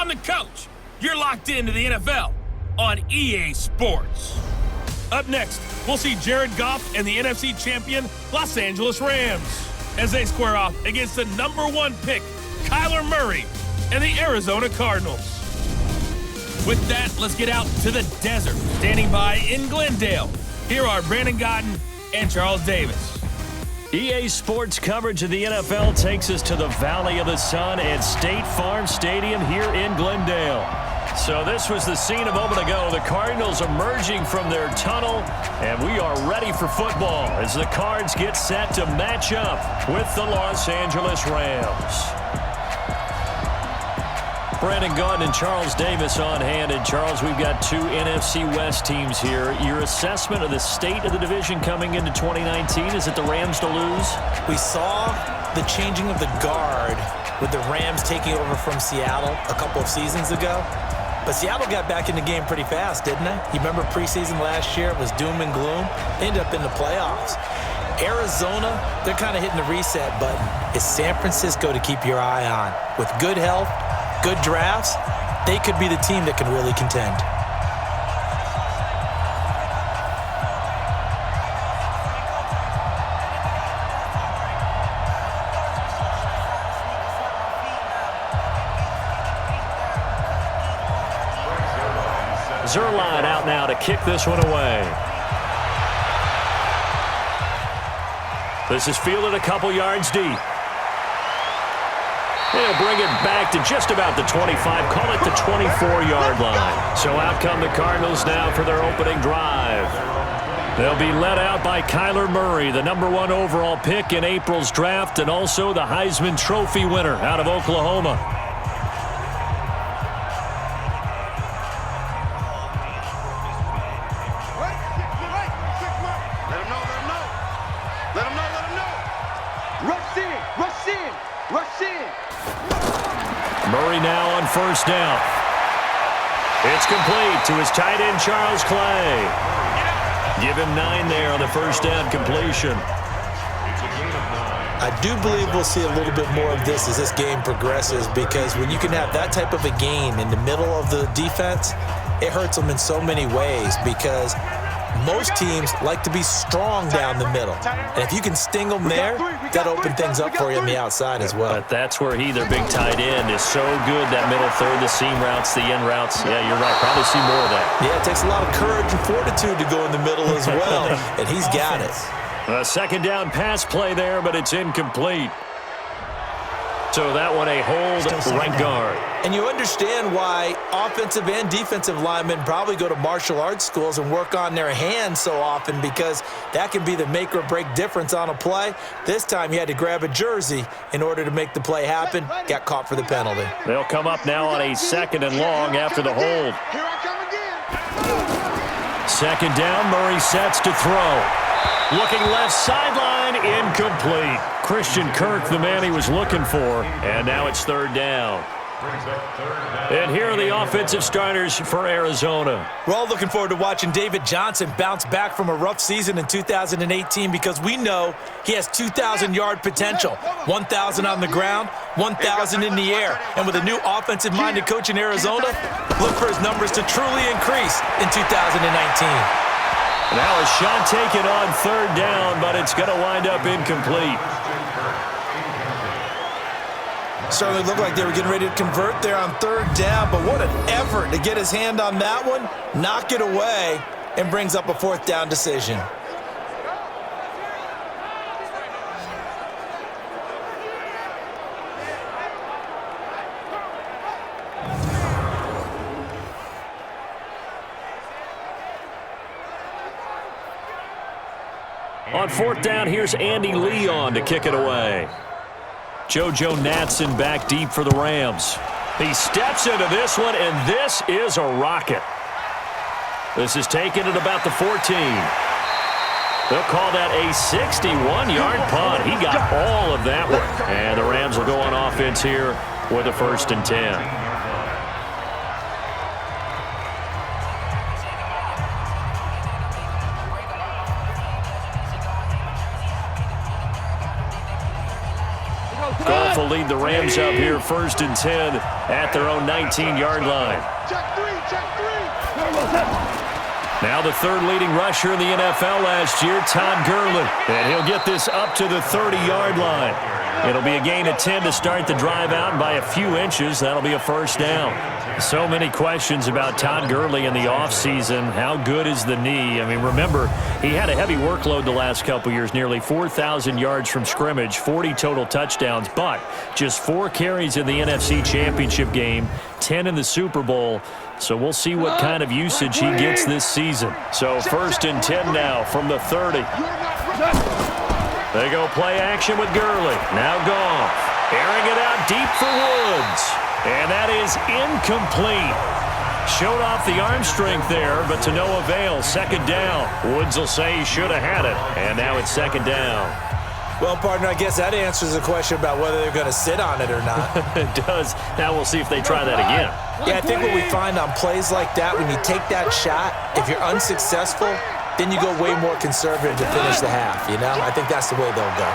I'm the coach. You're locked into the NFL on EA Sports. Up next, we'll see Jared Goff and the NFC champion Los Angeles Rams as they square off against the #1 pick, Kyler Murray, and the Arizona Cardinals. With that, let's get out to the desert. Standing by in Glendale, here are Brandon Gotton and Charles Davis. EA Sports coverage of the NFL takes us to the Valley of the Sun at State Farm Stadium here in Glendale. So this was the scene a moment ago. The Cardinals emerging from their tunnel, and we are ready for football as the Cards get set to match up with the Los Angeles Rams. Brandon Gaunt and Charles Davis on hand. And Charles, we've got two NFC West teams here. Your assessment of the state of the division coming into 2019, is it the Rams to lose? We saw the changing of the guard with the Rams taking over from Seattle a couple of seasons ago. But Seattle got back in the game pretty fast, didn't they? You remember preseason last year? It was doom and gloom. They ended up in the playoffs. Arizona, they're kind of hitting the reset button. It's San Francisco to keep your eye on. With good health, good drafts, they could be the team that can really contend. Zerline out now to kick this one away. This is fielded a couple yards deep. They'll bring it back to just about the 25, call it the 24-yard line. So out come the Cardinals now for their opening drive. They'll be led out by Kyler Murray, the #1 overall pick in April's draft, and also the Heisman Trophy winner out of Oklahoma. Murray now on first down. It's complete to his tight end, Charles Clay. Give him 9 there on the first down completion. I do believe we'll see a little bit more of this as this game progresses, because when you can have that type of a gain in the middle of the defense, it hurts them in so many ways, because most teams like to be strong down the middle. And if you can sting them there, that opens things up for you on the outside as well. But that's where their big tight end, is so good, that middle third, the seam routes, the end routes. Yeah, you're right. Probably see more of that. Yeah, it takes a lot of courage and fortitude to go in the middle as well, and he's got it. A second down pass play there, but it's incomplete. So that one a hold, right guard. And you understand why offensive and defensive linemen probably go to martial arts schools and work on their hands so often, because that can be the make or break difference on a play. This time he had to grab a jersey in order to make the play happen. Got caught for the penalty. They'll come up now on a 2nd and long after the hold. Here I come again. Second down, Murray sets to throw. Looking left sideline, incomplete. Christian Kirk, the man he was looking for, and now it's 3rd down. And here are the offensive starters for Arizona. We're all looking forward to watching David Johnson bounce back from a rough season in 2018, because we know he has 2,000-yard potential. 1,000 on the ground, 1,000 in the air. And with a new offensive-minded coach in Arizona, look for his numbers to truly increase in 2019. Now a shot taken on 3rd down, but it's going to wind up incomplete. Certainly looked like they were getting ready to convert there on 3rd down, but what an effort to get his hand on that one, knock it away, and brings up a 4th down decision. On 4th down, here's Andy Leon to kick it away. JoJo Natson back deep for the Rams. He steps into this one, and this is a rocket. This is taken at about the 14. They'll call that a 61-yard punt. He got all of that one. And the Rams will go on offense here with a 1st and 10. lead the Rams up here 1st and 10 at their own 19-yard line. Check three. Now the third leading rusher in the NFL last year, Todd Gurly. And he'll get this up to the 30-yard line. It'll be a gain of 10 to start the drive out, and by a few inches, that'll be a first down. So many questions about Todd Gurly in the offseason. How good is the knee? I mean, remember, he had a heavy workload the last couple years, nearly 4,000 yards from scrimmage, 40 total touchdowns, but just 4 carries in the NFC Championship game, 10 in the Super Bowl. So we'll see what kind of usage he gets this season. So 1st and 10 now from the 30. They go play action with Gurly. Now Goff. Airing it out deep for Woods. And that is incomplete. Showed off the arm strength there, but to no avail. 2nd down. Woods will say he should have had it. And now it's 2nd down. Well, partner, I guess that answers the question about whether they're going to sit on it or not. It does. Now we'll see if they try that again. Yeah, I think what we find on plays like that, when you take that shot, if you're unsuccessful, then you go way more conservative to finish the half, you know? I think that's the way they'll go.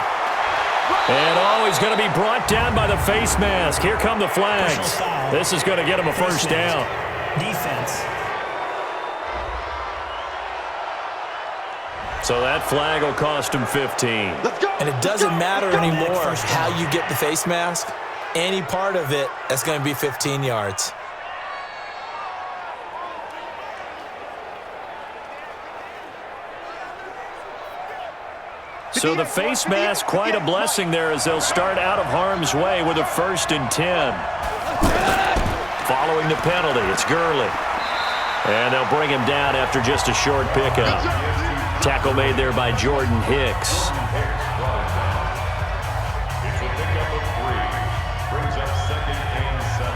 And he's going to be brought down by the face mask. Here come the flags. This is going to get him a first down. Defense. So that flag will cost him 15. And it doesn't matter anymore how you get the face mask. Any part of it, that's going to be 15 yards. So the face mask, quite a blessing there as they'll start out of harm's way with a 1st and 10. Following the penalty, it's Gurly. And they'll bring him down after just a short pickup. Tackle made there by Jordan Hicks. It's a pickup of 3. Brings up 2nd and 7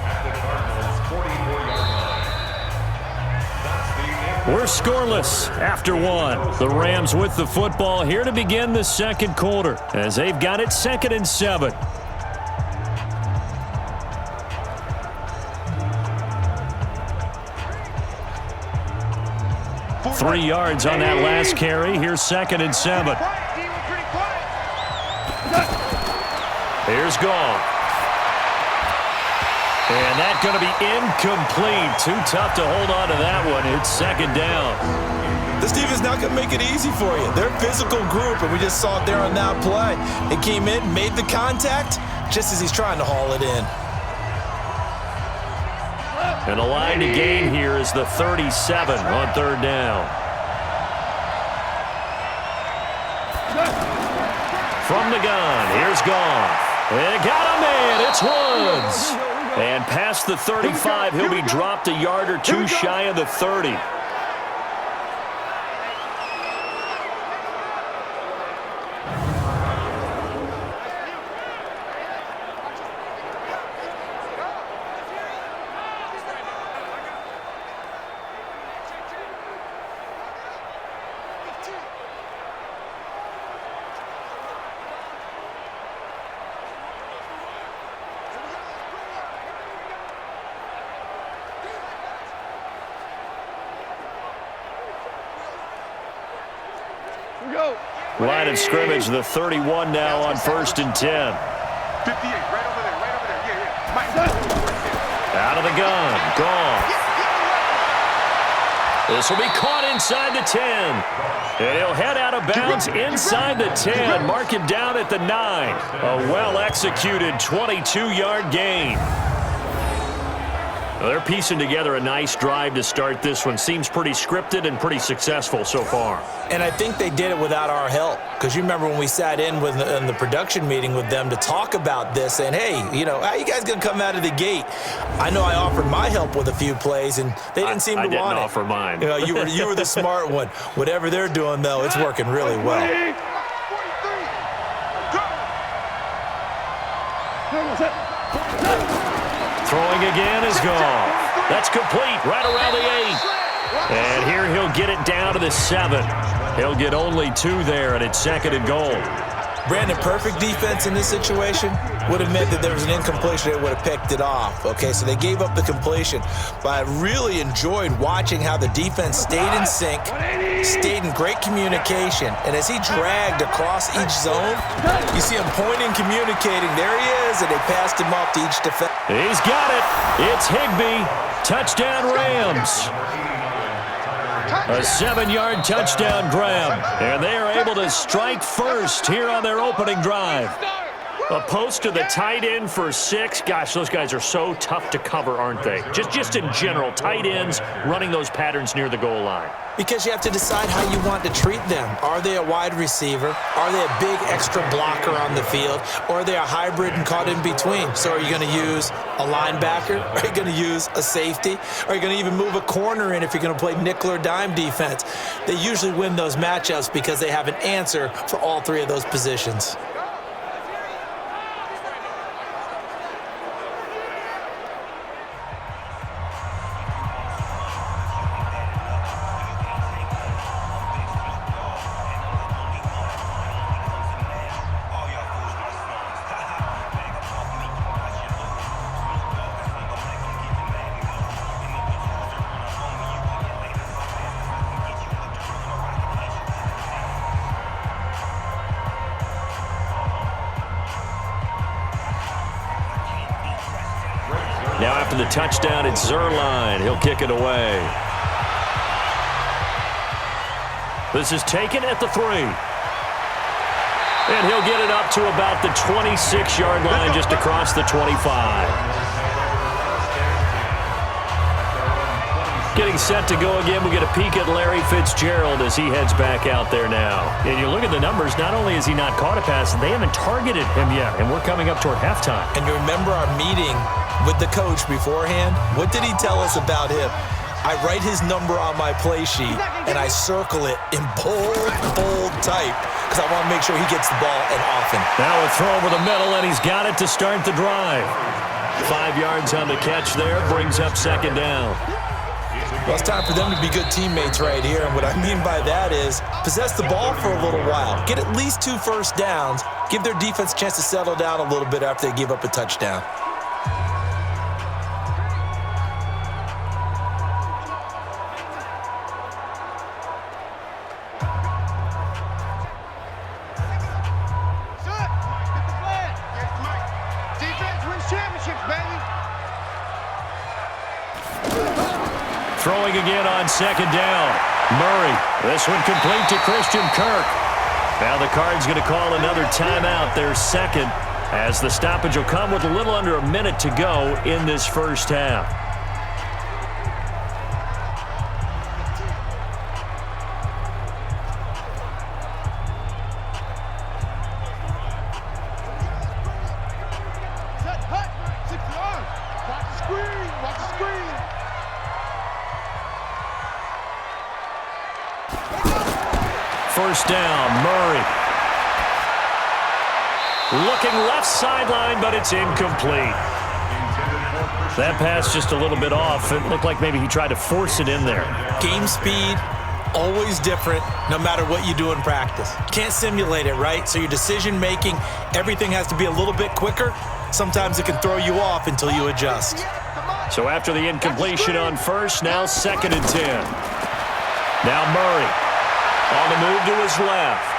at the Cardinals' 44-yard line. We're scoreless after 1. The Rams with the football here to begin the 2nd quarter as they've got it 2nd and 7. Three yards on that last carry. Here's 2nd and 7. Here's Goff. And that's going to be incomplete. Too tough to hold on to that one. It's 2nd down. This defense not going to make it easy for you. They're a physical group, and we just saw it there on that play. It came in, made the contact, just as he's trying to haul it in. And the line to gain here is the 37 on 3rd down. From the gun, here's Goff. And got him in, it's Woods. And past the 35, he'll be dropped a yard or two shy of the 30. Line of scrimmage, the 31 now on 1st and 10. 58, right over there, yeah. Out of the gun, Goff. This will be caught inside the 10. And he'll head out of bounds inside the 10. Mark him down at the 9. A well-executed 22-yard gain. Well, they're piecing together a nice drive to start this one. Seems pretty scripted and pretty successful so far. And I think they did it without our help. Because you remember when we sat in the production meeting with them to talk about this, and hey, you know, how you guys going to come out of the gate? I know I offered my help with a few plays, and they didn't seem to want it. I didn't offer mine. You know, you were the smart one. Whatever they're doing, though, it's working really well. Throwing again is Goff. That's complete right around the 8. And here he'll get it down to the 7. He'll get only 2 there, and it's 2nd and goal. Brandon, perfect defense in this situation would have meant that there was an incompletion. They would have picked it off. Okay, so they gave up the completion. But I really enjoyed watching how the defense stayed in sync, stayed in great communication. And as he dragged across each zone, you see him pointing, communicating. There he is, and they passed him off to each defense. He's got it. It's Higbee. Touchdown, Rams. A 7-yard touchdown grab, and they are able to strike first here on their opening drive. A post to the tight end for 6. Gosh, those guys are so tough to cover, aren't they? Just in general, tight ends running those patterns near the goal line. Because you have to decide how you want to treat them. Are they a wide receiver? Are they a big extra blocker on the field? Or are they a hybrid and caught in between? So are you going to use a linebacker? Are you going to use a safety? Are you going to even move a corner in if you're going to play nickel or dime defense? They usually win those matchups because they have an answer for all 3 of those positions. Now after the touchdown, it's Zerline. He'll kick it away. This is taken at the 3. And he'll get it up to about the 26-yard line, just across the 25. Getting set to go again. We get a peek at Larry Fitzgerald as he heads back out there now. And you look at the numbers, not only has he not caught a pass, they haven't targeted him yet, and we're coming up toward halftime. And you remember our meeting with the coach beforehand? What did he tell us about him? I write his number on my play sheet, and I circle it in bold type because I want to make sure he gets the ball and often. Now a throw over the middle, and he's got it to start the drive. 5 yards on the catch there, brings up 2nd down. Well, it's time for them to be good teammates right here, and what I mean by that is possess the ball for a little while, get at least 2 first downs, give their defense a chance to settle down a little bit after they give up a touchdown. Throwing again on 2nd down. Murray. This one complete to Christian Kirk. Now the Cards going to call another timeout, their 2nd, as the stoppage will come with a little under a minute to go in this first half. First down, Murray. Looking left sideline, but it's incomplete. That pass just a little bit off. It looked like maybe he tried to force it in there. Game speed, always different, no matter what you do in practice. Can't simulate it, right? So your decision-making, everything has to be a little bit quicker. Sometimes it can throw you off until you adjust. So after the incompletion on first, now 2nd and 10. Now Murray. On the move to his left.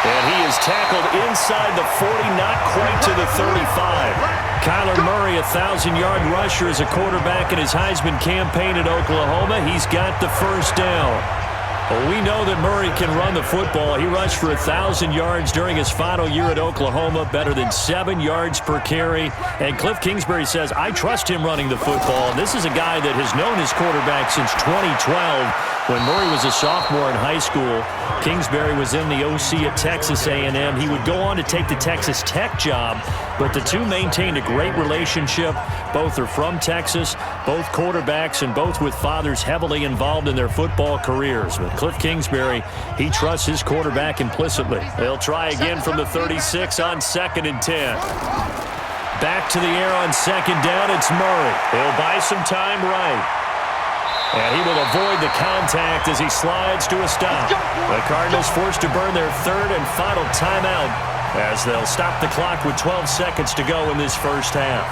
And he is tackled inside the 40, not quite to the 35. Kyler Murray, a 1,000-yard rusher as a quarterback in his Heisman campaign at Oklahoma. He's got the first down. Well, we know that Murray can run the football. He rushed for 1,000 yards during his final year at Oklahoma, better than 7 yards per carry. And Cliff Kingsbury says, I trust him running the football. And this is a guy that has known his quarterback since 2012 when Murray was a sophomore in high school. Kingsbury was in the OC at Texas A&M. He would go on to take the Texas Tech job, but the two maintained a great relationship. Both are from Texas, both quarterbacks, and both with fathers heavily involved in their football careers. With Cliff Kingsbury, he trusts his quarterback implicitly. They'll try again from the 36 on 2nd and 10. Back to the air on 2nd down, it's Murray. He'll buy some time right. And he will avoid the contact as he slides to a stop. The Cardinals forced to burn their third and final timeout as they'll stop the clock with 12 seconds to go in this first half.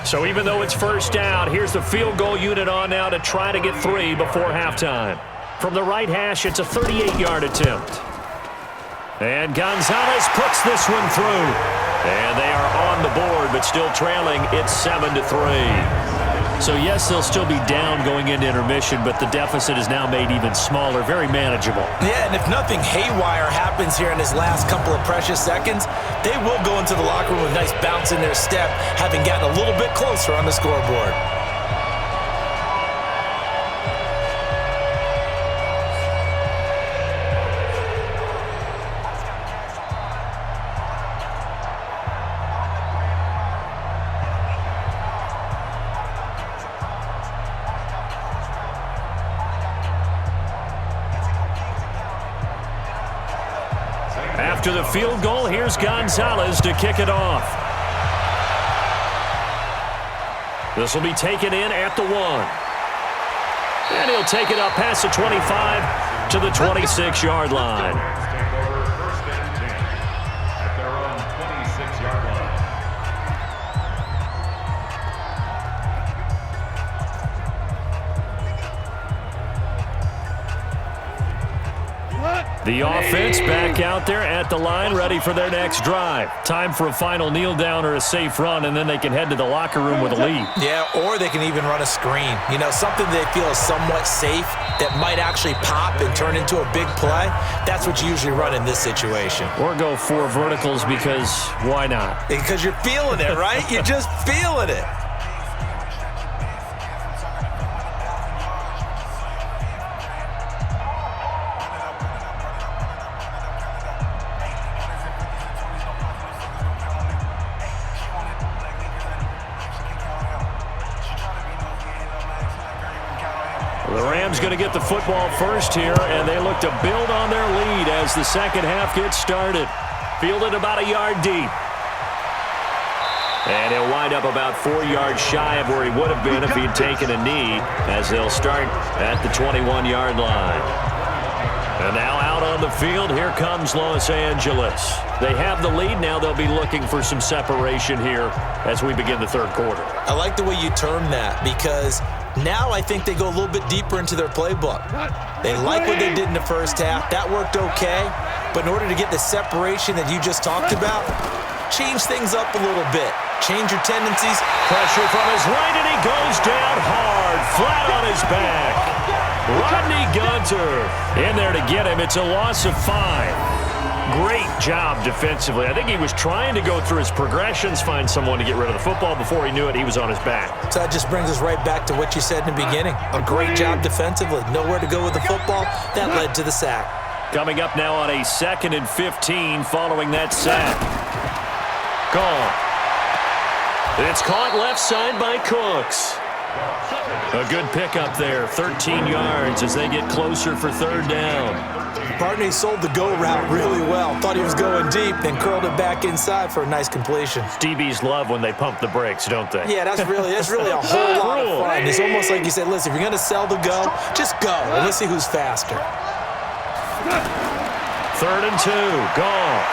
So even though it's first down, here's the field goal unit on now to try to get 3 before halftime. From the right hash, it's a 38-yard attempt. And Gonzalez puts this one through. And they are on the board, but still trailing. It's 7-3. So, yes, they'll still be down going into intermission, but the deficit is now made even smaller, very manageable. Yeah, and if nothing haywire happens here in his last couple of precious seconds, they will go into the locker room with a nice bounce in their step, having gotten a little bit closer on the scoreboard. After the field goal, here's Gonzalez to kick it off. This will be taken in at the 1. And he'll take it up past the 25 to the 26-yard line. First and 10 at their own 26-yard line. The offense back out there at the line, ready for their next drive. Time for a final kneel down or a safe run, and then they can head to the locker room with a lead. Yeah, or they can even run a screen. You know, something they feel is somewhat safe that might actually pop and turn into a big play. That's what you usually run in this situation. Or go 4 verticals because why not? Because you're feeling it, right? You're just feeling it. The Rams going to get the football first here, and they look to build on their lead as the second half gets started. Fielded about a yard deep. And he'll wind up about 4 yards shy of where he would have been if he'd taken a knee, as they'll start at the 21-yard line. And now out on the field, here comes Los Angeles. They have the lead. Now they'll be looking for some separation here as we begin the third quarter. I like the way you term that, because now I think they go a little bit deeper into their playbook. They like what they did in the first half. That worked okay. But in order to get the separation that you just talked about, change things up a little bit. Change your tendencies. Pressure from his right, and he goes down hard, flat on his back. Rodney Gunter in there to get him. It's a loss of 5. Great job defensively. I think he was trying to go through his progressions, find someone to get rid of the football. Before he knew it, he was on his back. So that just brings us right back to what you said in the beginning. A great job defensively. Nowhere to go with the football. That led to the sack. Coming up now on a 2nd and 15 following that sack. Gone. It's caught left side by Cooks. A good pickup there, 13 yards as they get closer for third down. Barney sold the go route really well. Thought he was going deep, then curled it back inside for a nice completion. DBs love when they pump the brakes, don't they? Yeah, that's really a whole lot of fun. It's almost like you said, listen, if you're going to sell the go, just go, and let's see who's faster. 3rd and 2, Goff.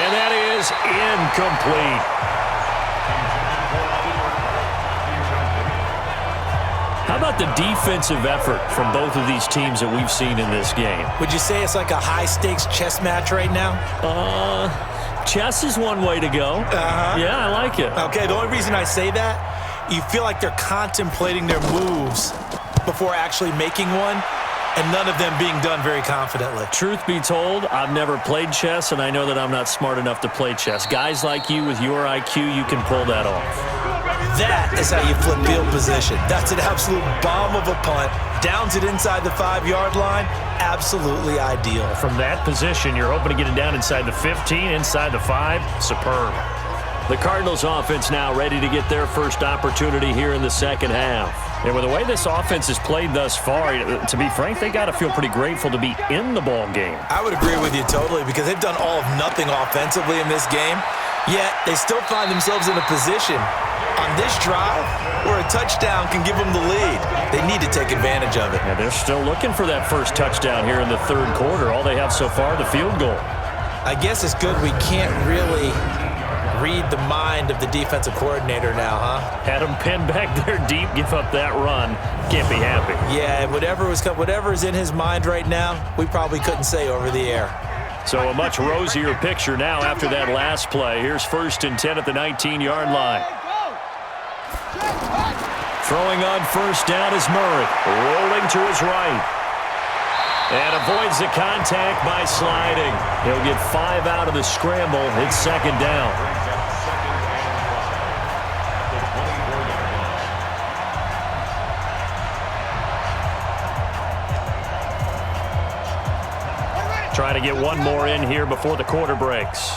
And that is incomplete. How about the defensive effort from both of these teams that we've seen in this game? Would you say it's like a high-stakes chess match right now? Chess is one way to go. Yeah, I like it. Okay, the only reason I say that, you feel like they're contemplating their moves before actually making one, and none of them being done very confidently. Truth be told, I've never played chess, and I know that I'm not smart enough to play chess. Guys like you with your IQ, you can pull that off. That is how you flip field position. That's an absolute bomb of a punt. Downs it inside the 5-yard line. Absolutely ideal. From that position, you're hoping to get it down inside the 15, inside the 5. Superb. The Cardinals offense now ready to get their first opportunity here in the second half. And with the way this offense has played thus far, to be frank, they got to feel pretty grateful to be in the ball game. I would agree with you totally because they've done all of nothing offensively in this game, yet they still find themselves in a position on this drive where a touchdown can give them the lead. They need to take advantage of it. And they're still looking for that first touchdown here in the third quarter. All they have so far, the field goal. I guess it's good we can't really read the mind of the defensive coordinator now, huh? Had him pinned back there deep, give up that run. Can't be happy. Yeah, whatever is in his mind right now, we probably couldn't say over the air. So a much rosier picture now after that last play. Here's 1st and 10 at the 19-yard line. Throwing on first down is Murray. Rolling to his right. And avoids the contact by sliding. He'll get 5 out of the scramble. It's second down. Try to get one more in here before the quarter breaks.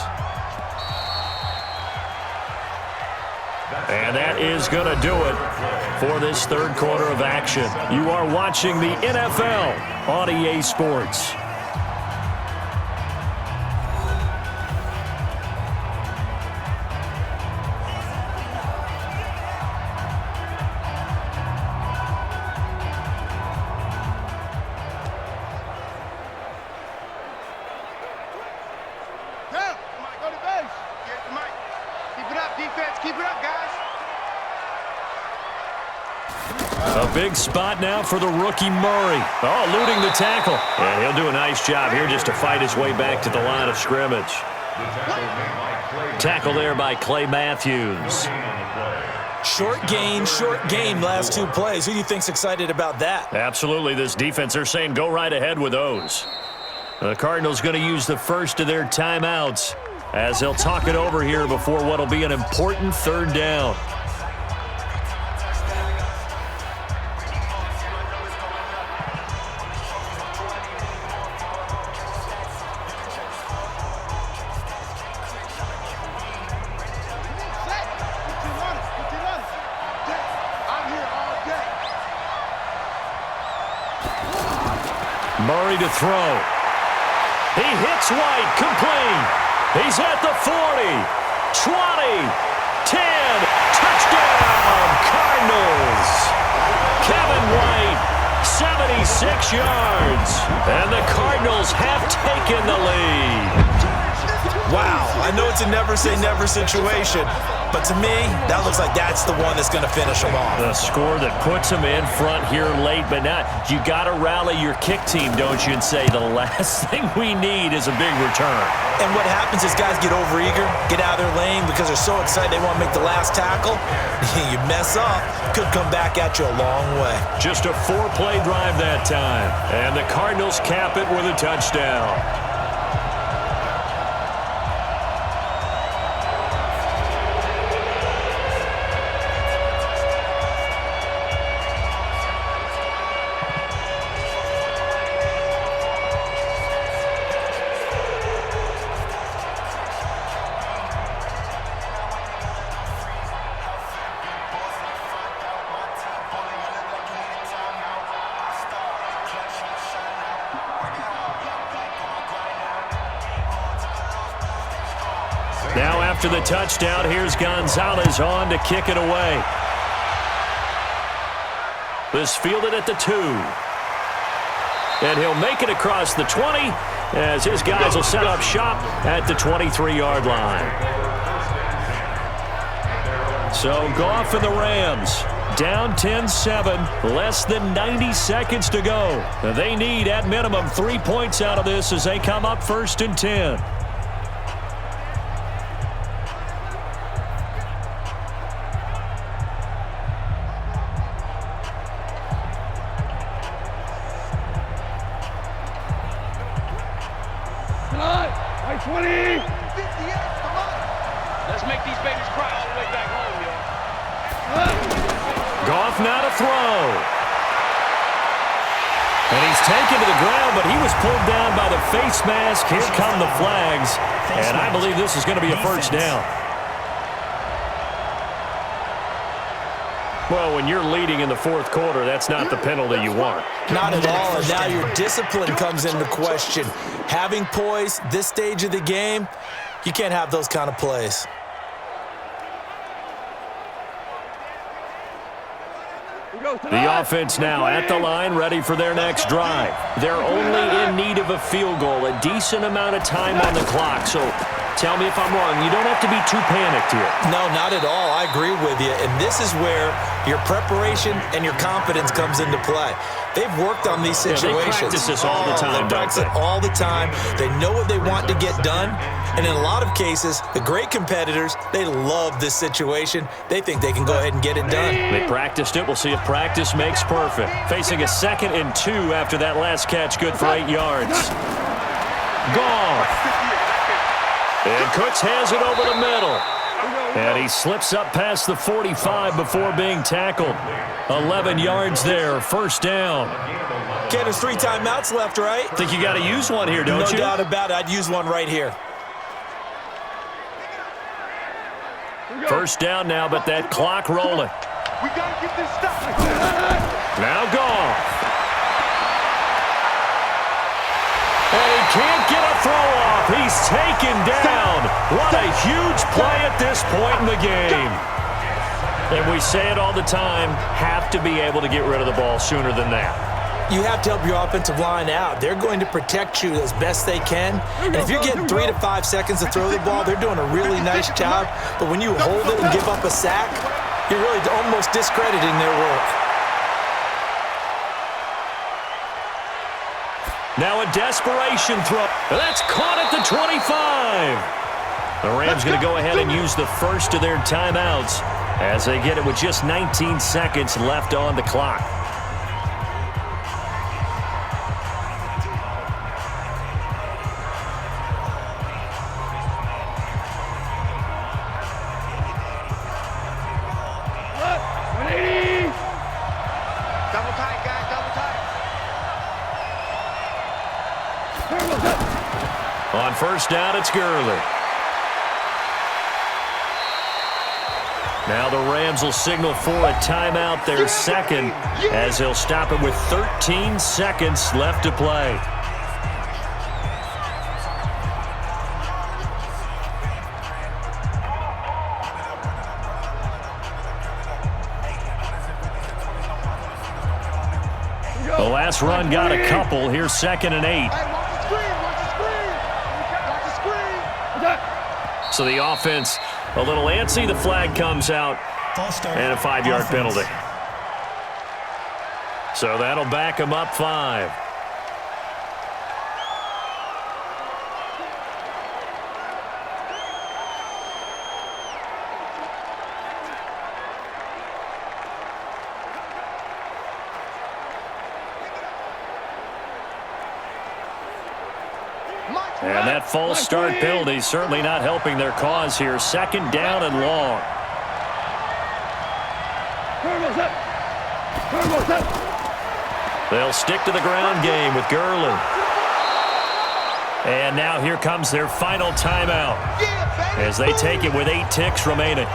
And that is going to do it for this third quarter of action. You are watching the NFL on EA Sports. A big spot now for the rookie Murray. Oh, eluding the tackle. And he'll do a nice job here just to fight his way back to the line of scrimmage. Tackle there by Clay Matthews. Short game, last 2 plays. Who do you think's excited about that? Absolutely. This defense, they're saying go right ahead with those. The Cardinals going to use the first of their timeouts as they'll talk it over here before what'll be an important third down. Murray to throw. He hits White, complete. He's at the 40, 20, 10, touchdown, Cardinals. Kevin White, 76 yards. And the Cardinals have taken the lead. Wow, I know it's a never-say-never situation, but to me, that looks like that's the one that's going to finish them off. The score that puts them in front here late, but not. You got to rally your kick team, don't you, and say the last thing we need is a big return. And what happens is guys get overeager, get out of their lane because they're so excited they want to make the last tackle. You mess up, could come back at you a long way. Just a 4-play drive that time, and the Cardinals cap it with a touchdown. Now after the touchdown, here's Gonzalez on to kick it away. This fielded at the 2. And he'll make it across the 20 as his guys will set up shop at the 23-yard line. So Goff and the Rams down 10-7, less than 90 seconds to go. They need at minimum 3 points out of this as they come up 1st and 10. Goff now to throw. And he's taken to the ground, but he was pulled down by the face mask. Here come the flags. And I believe this is going to be a first down. Well, when you're leading in the fourth quarter, that's not the penalty you want. Not at all, and now your discipline comes into question. Having poise this stage of the game, you can't have those kind of plays. The offense now at the line, ready for their next drive. They're only in need of a field goal, a decent amount of time on the clock. So tell me if I'm wrong. You don't have to be too panicked here. No, not at all. I agree with you. And this is where your preparation and your confidence comes into play. They've worked on these situations. They practice this all the time, They practice it all the time. They know what they want to get done. And in a lot of cases, the great competitors, they love this situation. They think they can go ahead and get it done. They practiced it. We'll see if practice makes perfect. Facing a 2nd and 2 after that last catch, good for 8 yards. Gone. And Cooks has it over the middle. And he slips up past the 45 before being tackled. 11 yards there, first down. Okay, there's 3 timeouts left, right? Think you got to use one here, don't you? No doubt about it. I'd use one right here. First down now, but that clock rolling. We got to get this stuff. Now gone. And he can't get a throw off. He's taken down. What a huge play at this point in the game. And we say it all the time, have to be able to get rid of the ball sooner than that. You have to help your offensive line out. They're going to protect you as best they can. And if you're getting 3 to 5 seconds to throw the ball, they're doing a really nice job. But when you hold it and give up a sack, you're really almost discrediting their work. Now a desperation throw. That's caught at the 25. The Rams going to go ahead and use the first of their timeouts as they get it with just 19 seconds left on the clock. Double tight, guys, double tight. On first down, it's Gurly. Now the Rams will signal for a timeout, their second, as they'll stop it with 13 seconds left to play. The last run got a couple. Here's 2nd and 8. Hey, watch the screen, watch the screen. Watch the screen. So the offense a little antsy. The flag comes out and a 5-yard penalty. So that'll back him up 5. And that false start penalty certainly not helping their cause here. 2nd down and long. They'll stick to the ground game with Gurly. And now here comes their final timeout as they take it with 8 ticks remaining.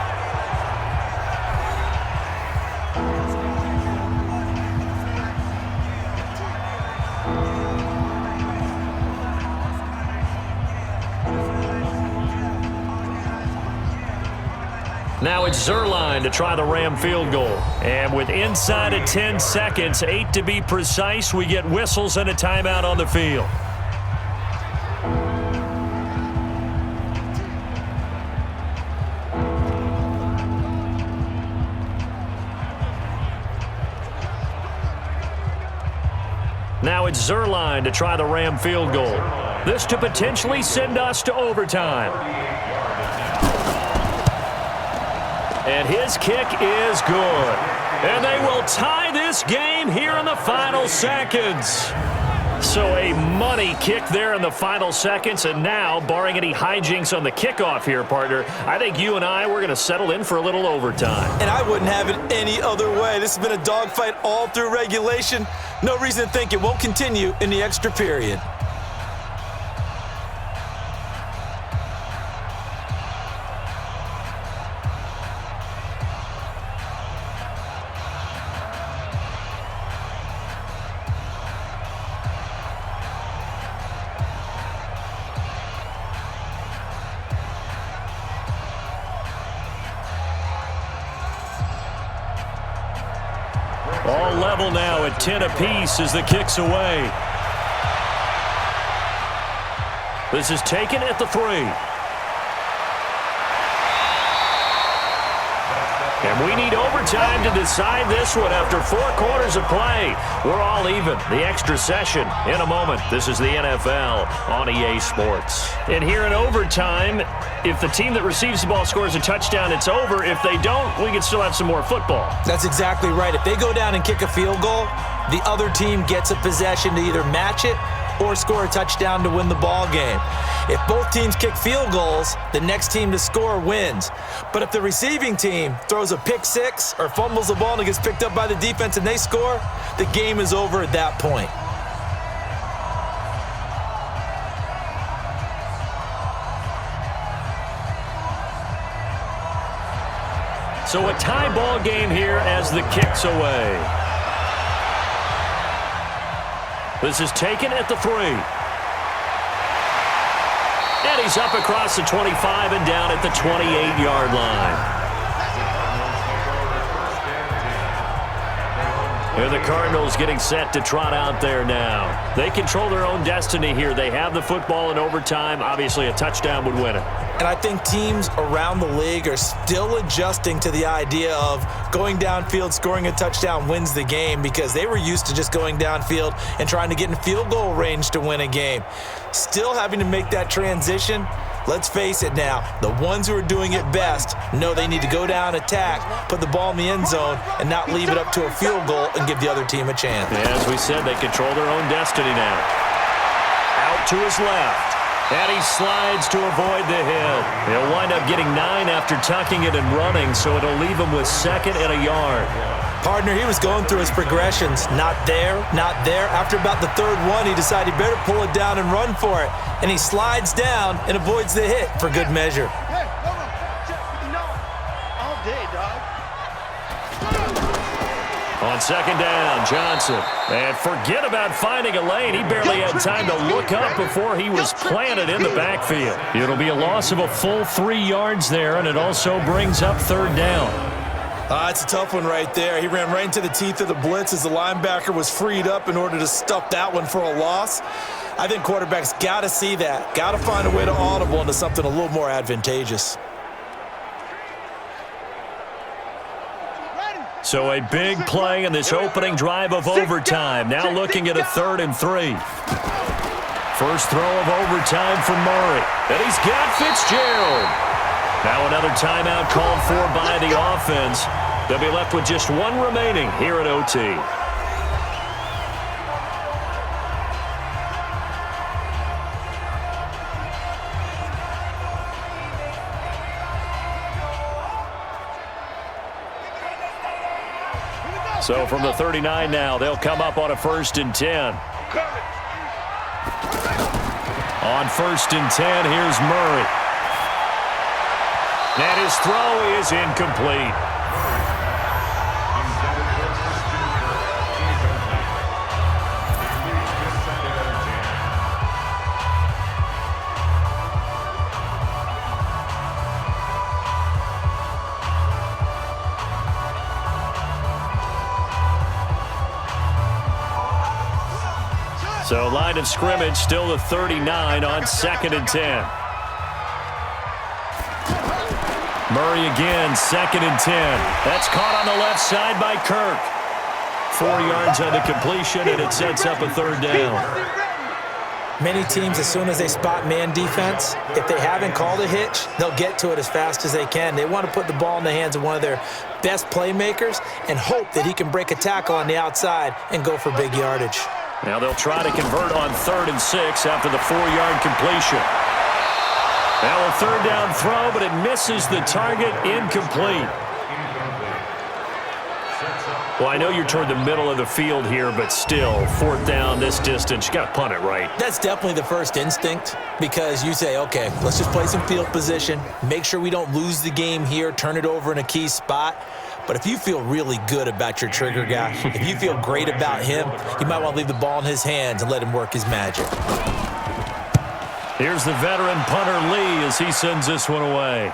Now it's Zerline to try the Ram field goal. And with inside of 10 seconds, 8 to be precise, we get whistles and a timeout on the field. Now it's Zerline to try the Ram field goal. This to potentially send us to overtime. And his kick is good. And they will tie this game here in the final seconds. So a money kick there in the final seconds. And now, barring any hijinks on the kickoff here, partner, I think you and I, we're going to settle in for a little overtime. And I wouldn't have it any other way. This has been a dogfight all through regulation. No reason to think it won't continue in the extra period. All level now at 10 apiece as the kick's away. This is taken at the 3. And we need overtime to decide this one after 4 quarters of play. We're all even. The extra session in a moment. This is the NFL on EA Sports. And here in overtime, if the team that receives the ball scores a touchdown, it's over. If they don't, we can still have some more football. That's exactly right. If they go down and kick a field goal, the other team gets a possession to either match it or score a touchdown to win the ball game. If both teams kick field goals, the next team to score wins. But if the receiving team throws a pick six or fumbles the ball and it gets picked up by the defense and they score, the game is over at that point. So a tie ball game here as the kick's away. This is taken at the 3. And he's up across the 25 and down at the 28-yard line. Here the Cardinals getting set to trot out there now. They control their own destiny here. They have the football in overtime. Obviously, a touchdown would win it. And I think teams around the league are still adjusting to the idea of going downfield, scoring a touchdown wins the game, because they were used to just going downfield and trying to get in field goal range to win a game. Still having to make that transition. Let's face it now, the ones who are doing it best know they need to go down, attack, put the ball in the end zone, and not leave it up to a field goal and give the other team a chance. Yeah, as we said, they control their own destiny now. Out to his left. And he slides to avoid the hit. He'll wind up getting 9 after tucking it and running, so it'll leave him with 2nd and a yard. Partner, he was going through his progressions. Not there, not there. After about the 3rd one, he decided he better pull it down and run for it. And he slides down and avoids the hit for good measure. Hey, hold on. Check 59. All day, dog. On 2nd down, Johnson. And forget about finding a lane. He barely had time to look up before he was planted in the backfield. It'll be a loss of a full 3 yards there, and it also brings up 3rd down. It's a tough one right there. He ran right into the teeth of the blitz as the linebacker was freed up in order to stuff that one for a loss. I think quarterbacks got to see that. Got to find a way to audible into something a little more advantageous. So a big play in this opening drive of overtime. Now looking at a 3rd and 3. First throw of overtime for Murray. And he's got Fitzgerald. Now another timeout called for by the offense. They'll be left with just 1 remaining here at OT. So from the 39 now, they'll come up on a 1st and 10. On 1st and 10, here's Murray. And his throw is incomplete. So line of scrimmage still the 39 on 2nd and 10. Murray again, 2nd and 10. That's caught on the left side by Kirk. 4 yards on the completion, and it sets up a 3rd down. Many teams, as soon as they spot man defense, if they haven't called a hitch, they'll get to it as fast as they can. They want to put the ball in the hands of one of their best playmakers and hope that he can break a tackle on the outside and go for big yardage. Now they'll try to convert on 3rd and 6 after the 4-yard completion. Now a 3rd down throw, but it misses the target, incomplete. Well, I know you're toward the middle of the field here, but still, 4th down this distance, you got to punt it right. That's definitely the first instinct, because you say, okay, let's just play some field position, make sure we don't lose the game here, turn it over in a key spot. But if you feel really good about your trigger guy, if you feel great about him, you might want to leave the ball in his hands and let him work his magic. Here's the veteran punter Lee as he sends this one away.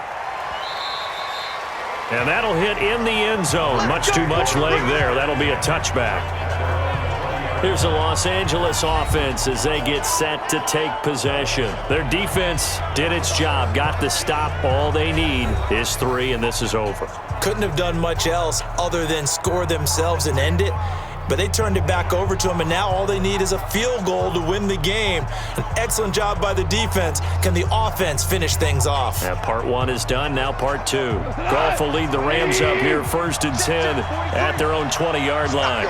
And that'll hit in the end zone. Much too much leg there. That'll be a touchback. Here's the Los Angeles offense as they get set to take possession. Their defense did its job, got the stop. All they need is 3, and this is over. Couldn't have done much else other than score themselves and end it. But they turned it back over to them, and now all they need is a field goal to win the game. An excellent job by the defense. Can the offense finish things off? Yeah, part 1 is done. Now part 2. Goff will lead the Rams up here 1st and 10 at their own 20-yard line.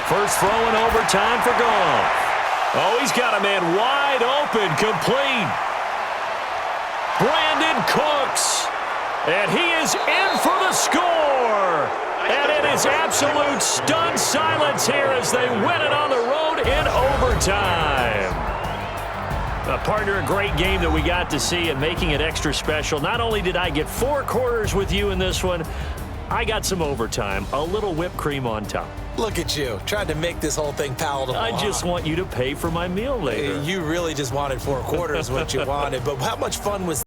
First throw in overtime for Goff. Oh, he's got a man wide open, complete. Brandon Cooks. And he is in for the score. And it is absolute stunned silence here as they win it on the road in overtime. Partner, a great game that we got to see, and making it extra special. Not only did I get 4 quarters with you in this one, I got some overtime, a little whipped cream on top. Look at you, trying to make this whole thing palatable. I just want you to pay for my meal later. You really just wanted 4 quarters, what you wanted. But how much fun was